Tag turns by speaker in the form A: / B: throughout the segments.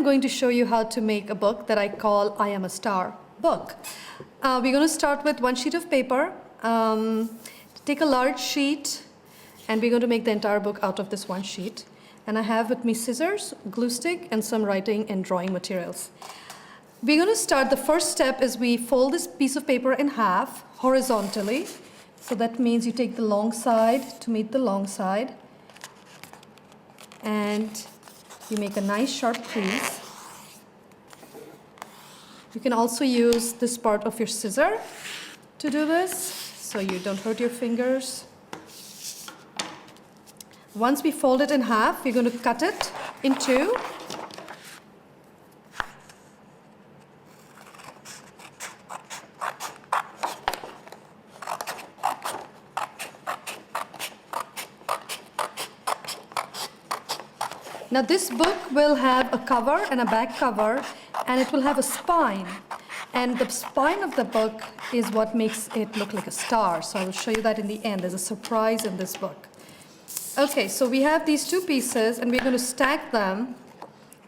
A: I'm going to show you how to make a book that I call I Am a Star book. We're going to start with one sheet of paper. Take a large sheet, and we're going to make the entire book out of this one sheet. And I have with me scissors, glue stick, and some writing and drawing materials. We're going to start, the first step is we fold this piece of paper in half horizontally. So that means you take the long side to meet the long side. And you make a nice sharp crease. You can also use this part of your scissor to do this, so you don't hurt your fingers. Once we fold it in half, we're going to cut it in two. Now this book will have a cover and a back cover, and it will have a spine. And the spine of the book is what makes it look like a star. So I will show you that in the end. There's a surprise in this book. Okay, so we have these two pieces, and we're going to stack them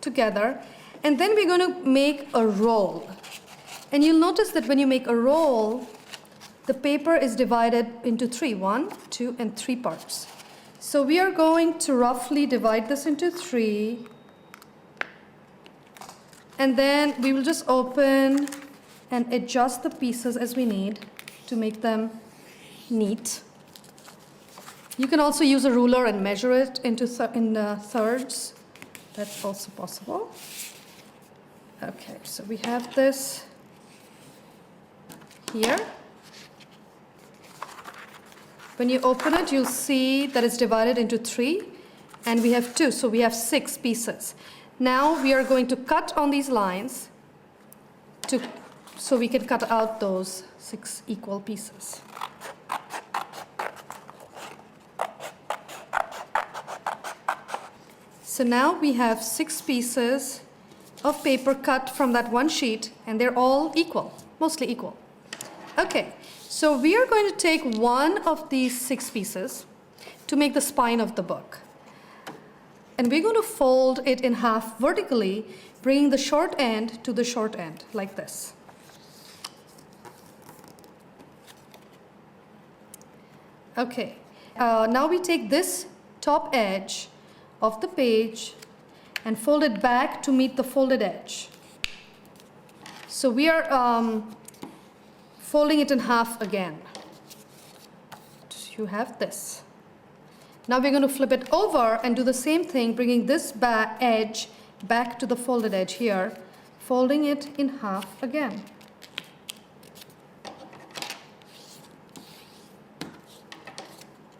A: together. And then we're going to make a roll. And you'll notice that when you make a roll, the paper is divided into three. 1, 2, and 3 parts. So we are going to roughly divide this into 3. And then we will just open and adjust the pieces as we need to make them neat. You can also use a ruler and measure it into thirds. That's also possible. Okay, so we have this here. When you open it, you'll see that it's divided into 3, and we have 2, so we have 6 pieces. Now we are going to cut on these lines so we can cut out those 6 equal pieces. So now we have 6 pieces of paper cut from that one sheet, and they're all equal, mostly equal. Okay. So we are going to take one of these 6 pieces to make the spine of the book. And we're going to fold it in half vertically, bringing the short end to the short end, like this. Okay, now we take this top edge of the page and fold it back to meet the folded edge. So we are folding it in half again. So you have this. Now we're going to flip it over and do the same thing, bringing this edge back to the folded edge here, folding it in half again.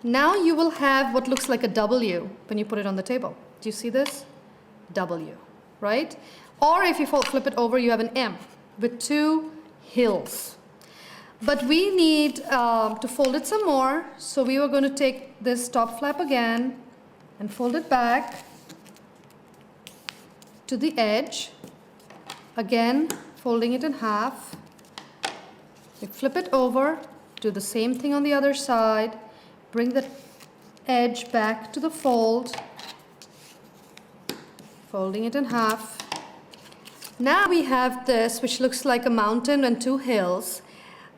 A: Now you will have what looks like a W when you put it on the table. Do you see this? W, right? Or if you flip it over, you have an M with 2 hills. But we need to fold it some more, so we were going to take this top flap again and fold it back to the edge, again folding it in half. We flip it over, do the same thing on the other side, bring the edge back to the fold, folding it in half. Now we have this, which looks like a mountain and 2 hills.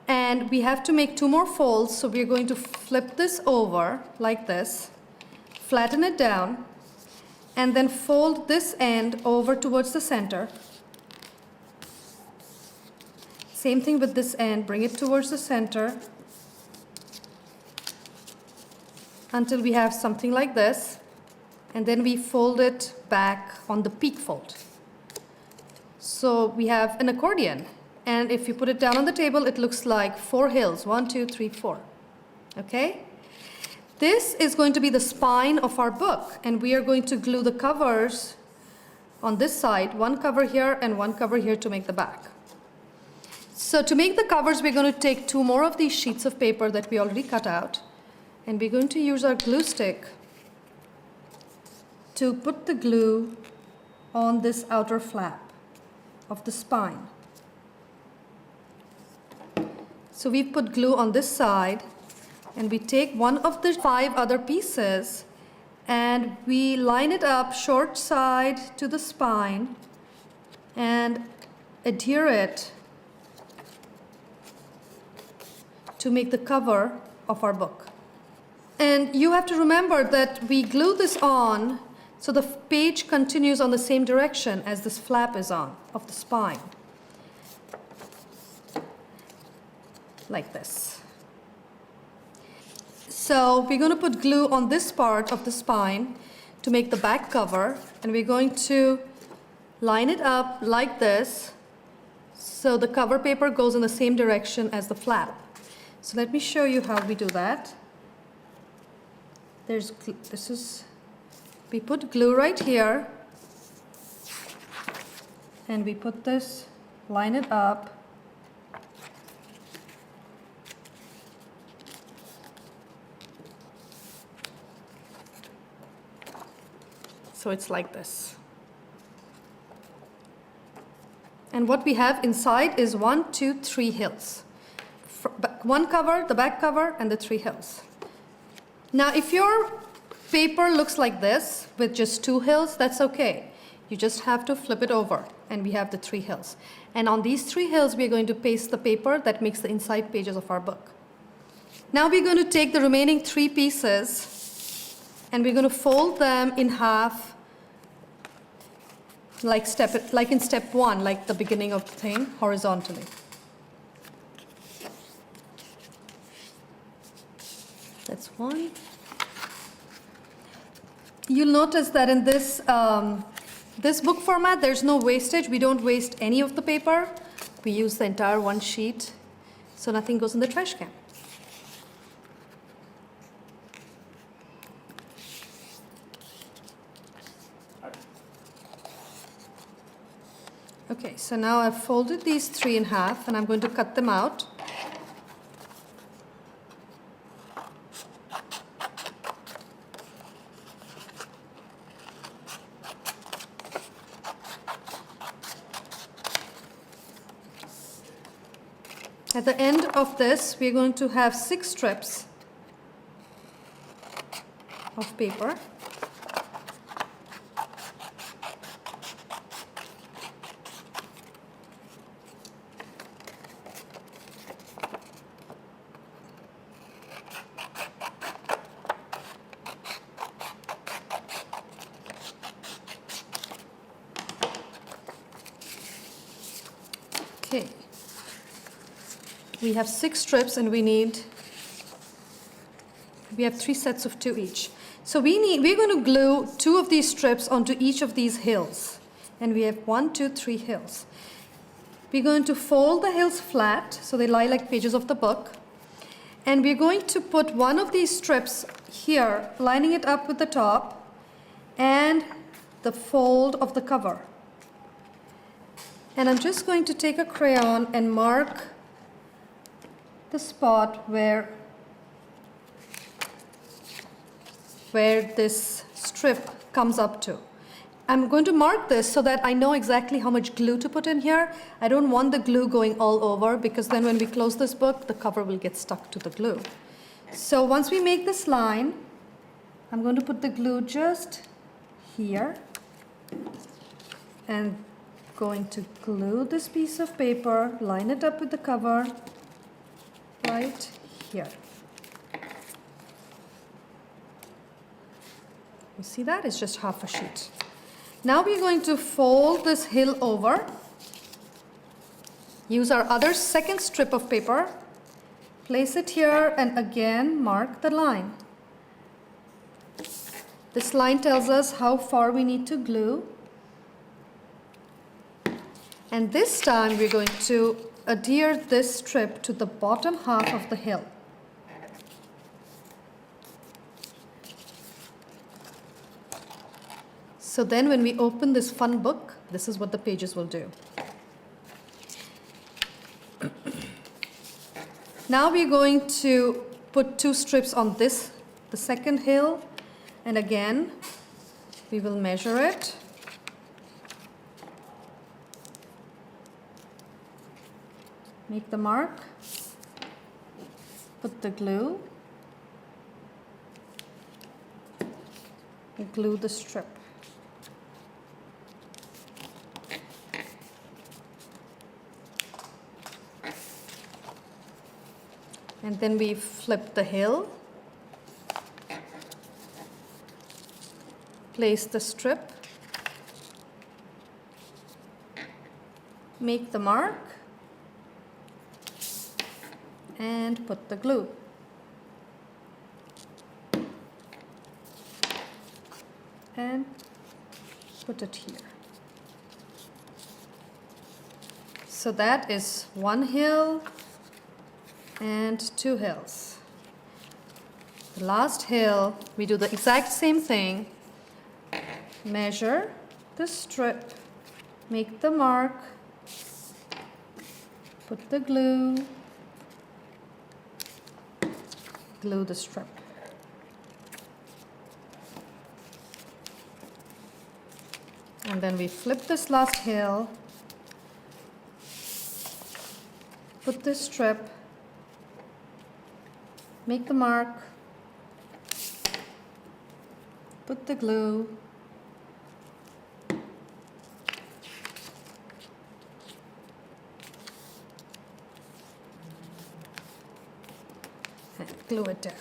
A: And we have to make 2 more folds, so we're going to flip this over like this, flatten it down, and then fold this end over towards the center. Same thing with this end, bring it towards the center until we have something like this, and then we fold it back on the peak fold. So we have an accordion. And if you put it down on the table, it looks like 4 hills. 1, 2, 3, 4. Okay? This is going to be the spine of our book. And we are going to glue the covers on this side. 1 cover here and 1 cover here to make the back. So to make the covers, we're going to take 2 more of these sheets of paper that we already cut out. And we're going to use our glue stick to put the glue on this outer flap of the spine. So we've put glue on this side, and we take one of the 5 other pieces and we line it up short side to the spine and adhere it to make the cover of our book. And you have to remember that we glue this on so the page continues on the same direction as this flap is on of the spine. Like this. So we're going to put glue on this part of the spine to make the back cover, and we're going to line it up like this so the cover paper goes in the same direction as the flap. So let me show you how we do that. We put glue right here, and we put this, line it up. So it's like this. And what we have inside is 1, 2, 3 hills. One cover, the back cover, and the 3 hills. Now, if your paper looks like this with just 2 hills, that's okay. You just have to flip it over, and we have the 3 hills. And on these 3 hills, we're going to paste the paper that makes the inside pages of our book. Now we're going to take the remaining 3 pieces, and we're going to fold them in half, like in step 1, like the beginning of the thing, horizontally. That's 1. You'll notice that in this this book format, there's no wastage. We don't waste any of the paper. We use the entire 1 sheet, so nothing goes in the trash can. Okay, so now I've folded these 3 in half, and I'm going to cut them out. At the end of this, we're going to have 6 strips of paper. Okay. We have 6 strips, and we have 3 sets of 2 each. So we're going to glue 2 of these strips onto each of these hills. And we have 1, 2, 3 hills. We're going to fold the hills flat so they lie like pages of the book. And we're going to put one of these strips here, lining it up with the top and the fold of the cover. And I'm just going to take a crayon and mark the spot where this strip comes up to. I'm going to mark this so that I know exactly how much glue to put in here. I don't want the glue going all over, because then when we close this book, the cover will get stuck to the glue. So once we make this line, I'm going to put the glue just here, and going to glue this piece of paper, line it up with the cover right here. You see that? It's just half a sheet. Now we're going to fold this hill over, use our other second strip of paper, place it here, and again mark the line. This line tells us how far we need to glue. And this time we're going to adhere this strip to the bottom half of the hill. So then when we open this fun book, this is what the pages will do. Now we're going to put 2 strips on this, the second hill, and again we will measure it. Make the mark, put the glue, and glue the strip. And then we flip the hill. Place the strip. Make the mark. And put the glue. And put it here. So that is one hill and two hills. The last hill, we do the exact same thing. Measure the strip, make the mark, put the glue, glue the strip. And then we flip this last hill, put this strip, make the mark, put the glue, and glue it down.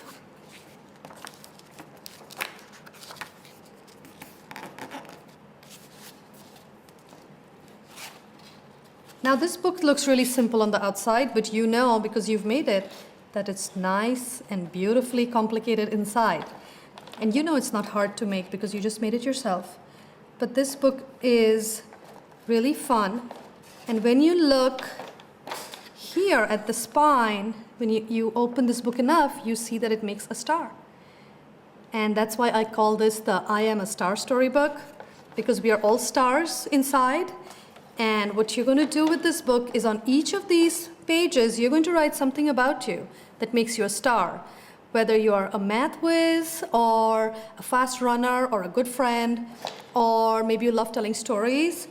A: Now this book looks really simple on the outside, but you know, because you've made it, that it's nice and beautifully complicated inside. And you know it's not hard to make because you just made it yourself. But this book is really fun. And when you look here at the spine, when you open this book enough, you see that it makes a star. And that's why I call this the I Am a Star storybook, because we are all stars inside. And what you're going to do with this book is on each of these pages, you're going to write something about you that makes you a star. Whether you are a math whiz, or a fast runner, or a good friend, or maybe you love telling stories.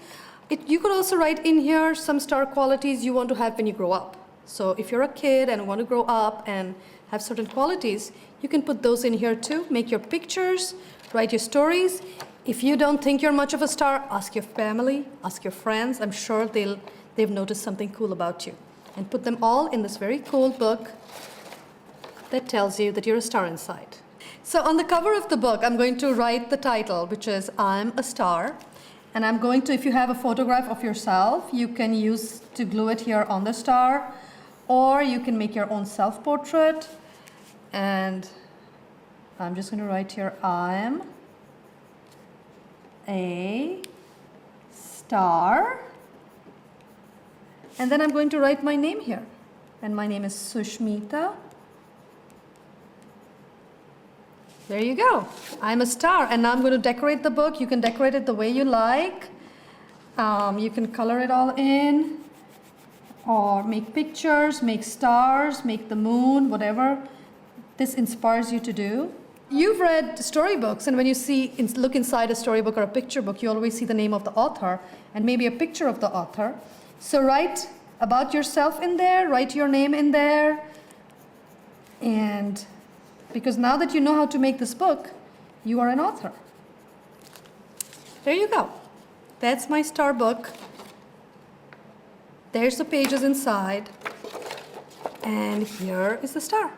A: You could also write in here some star qualities you want to have when you grow up. So if you're a kid and want to grow up and have certain qualities, you can put those in here too. Make your pictures, write your stories. If you don't think you're much of a star, ask your family, ask your friends. I'm sure they've noticed something cool about you. And put them all in this very cool book that tells you that you're a star inside. So on the cover of the book, I'm going to write the title, which is I'm a Star. And I'm going to, if you have a photograph of yourself, you can use to glue it here on the star, or you can make your own self-portrait. And I'm just going to write here, I'm a star. And then I'm going to write my name here. And my name is Sushmita. There you go. I'm a star. And now I'm going to decorate the book. You can decorate it the way you like. You can color it all in, or make pictures, make stars, make the moon, whatever this inspires you to do. You've read storybooks, and when you look inside a storybook or a picture book, you always see the name of the author and maybe a picture of the author. So write about yourself in there, write your name in there, and because now that you know how to make this book, you are an author. There you go. That's my star book. There's the pages inside, and here is the star.